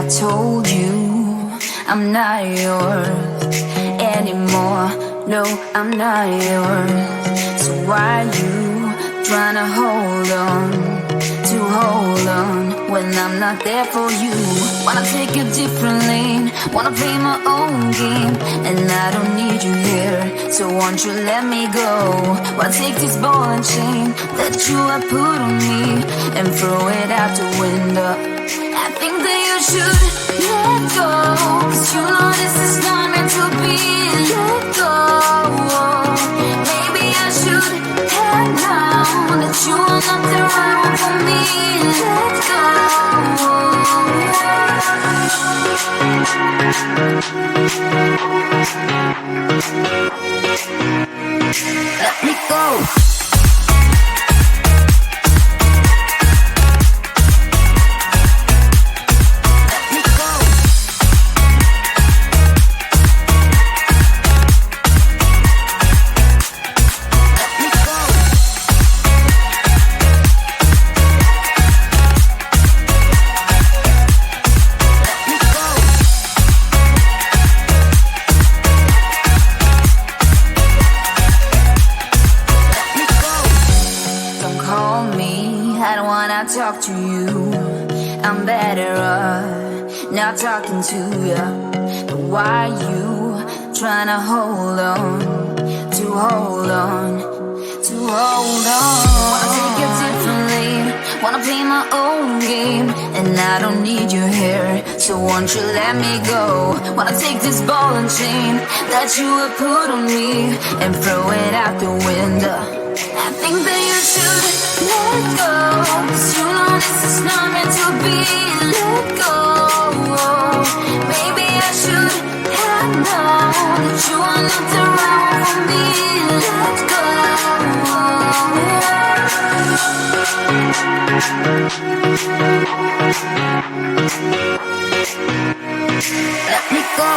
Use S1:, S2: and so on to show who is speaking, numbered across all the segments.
S1: told you I'm not yours anymore. No, I'm not yours. So why you trying to hold on when I'm not there for you? Wanna take a different lane, wanna play my own game, and I don't need you here, so won't you let me go? Wanna take this ball and chain that you have put on me and throw it out the window. I think that you should let go, 'cause you know this is not meant to be. Let go. Maybe I should have known that you are not the right one for me. Let go. Let me go. Talk to you, I'm better off not talking to you. But why you trying to hold on? Wanna take a different lane, wanna play my own game, and I don't need you here, so won't you let me go? Wanna take this ball and chain that you have put on me and throw it out the window. I think that you should let go, 'cause you know this is not meant to be. Let go. Maybe I should have known that you are not the right one for me. Let go. Let me go.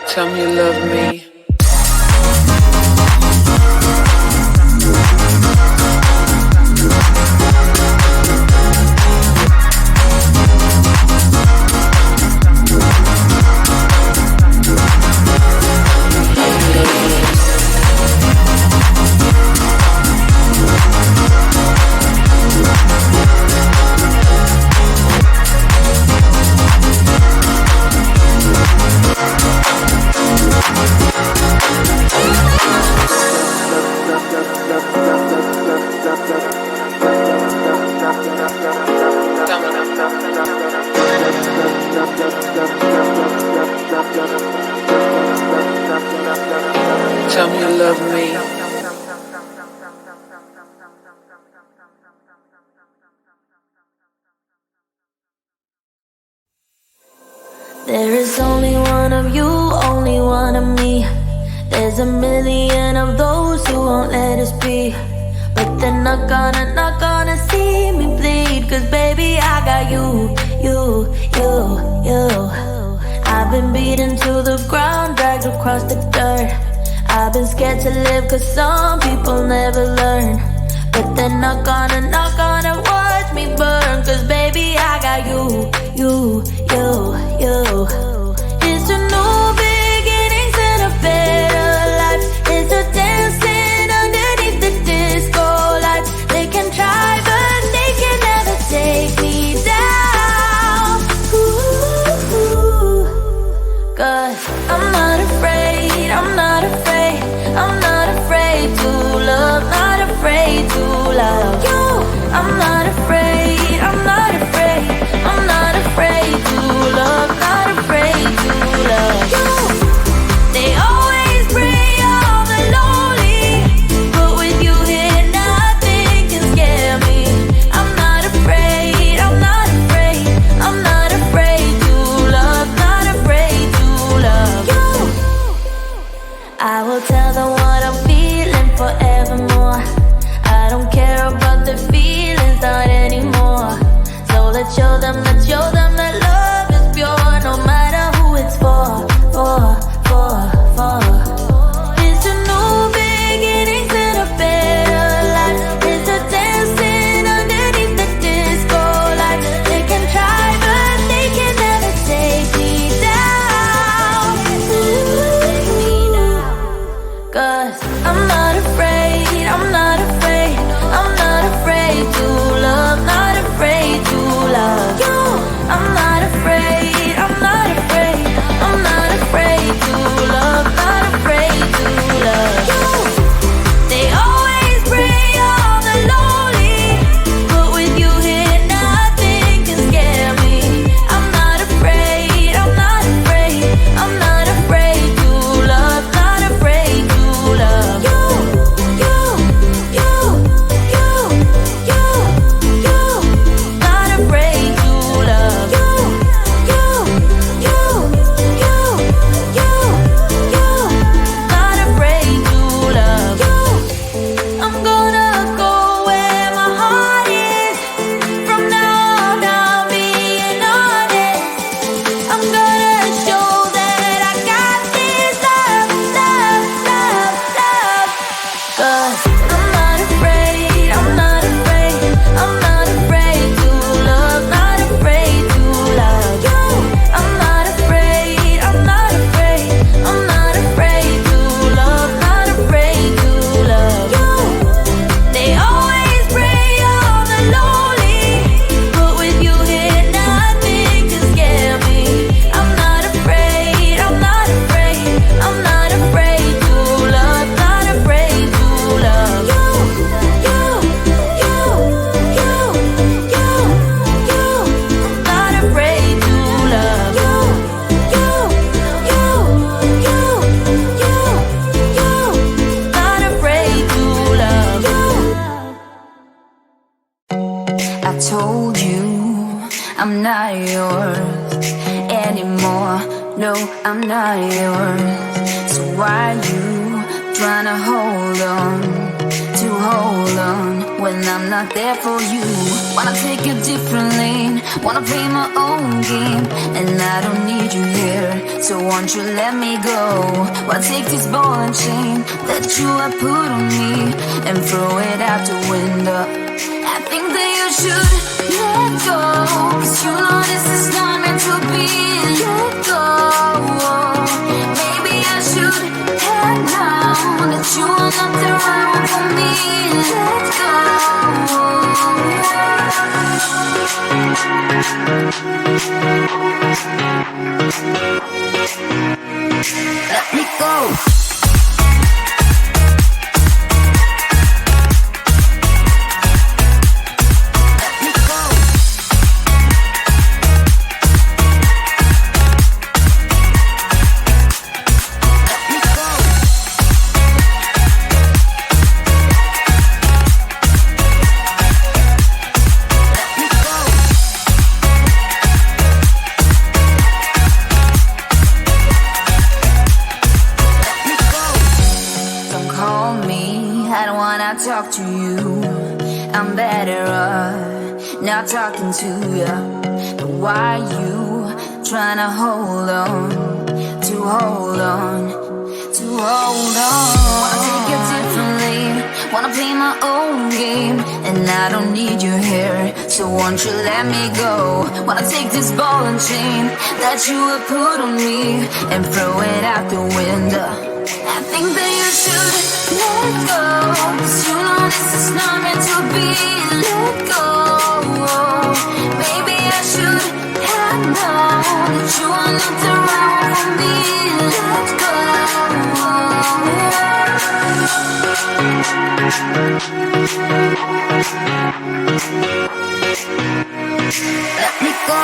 S2: Tell me you love me. Tell me you love me.
S1: There is only one of you, only one of me. There's a million of those who won't let us be. But they're not gonna see me bleed. Cause baby I got you. I've been beaten to the ground, dragged across the dirt. I've been scared to live cause some people never learn. But they're not gonna watch me burn. Cause baby I got you. It's a new beginnings and a better life. It's a dancing underneath the disco lights. They can try but they can never take me down. Cause I'm not afraid, I'm not afraid, I'm not afraid to love, not afraid to love you. I'm not afraid, I'm not afraid, I'm not afraid to No, I'm not yours. So why you trying to hold on? When I'm not there for you. Wanna take a different lane, wanna play my own game, and I don't need you here, so won't you let me go? Wanna take this ball and chain that you have put on me and throw it out the window. I think that you should let go, 'cause you know this is not meant to be. Let go. Maybe I should have known that you are not the right one for me. Let go. Let me go. Talk to you, I'm better off not talking to you. But why you trying to hold on? Wanna take a different lane, wanna play my own game, and I don't need you here, so won't you let me go? Wanna take this ball and chain that you have put on me and throw it out the window. I think that you should let go, 'cause you know this is not meant to be. Let go. Maybe I should have known that you are not the right one for me. Let go. Let me go.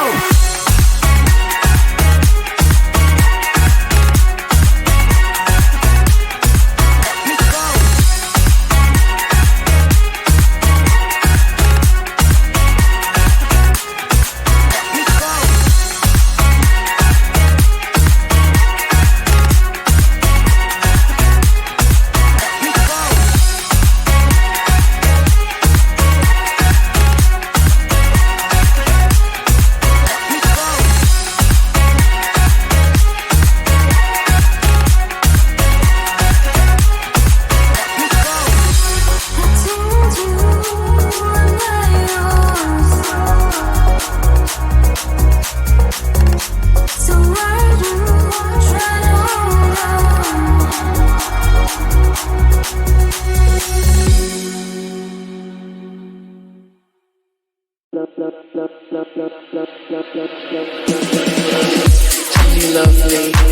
S2: You love me.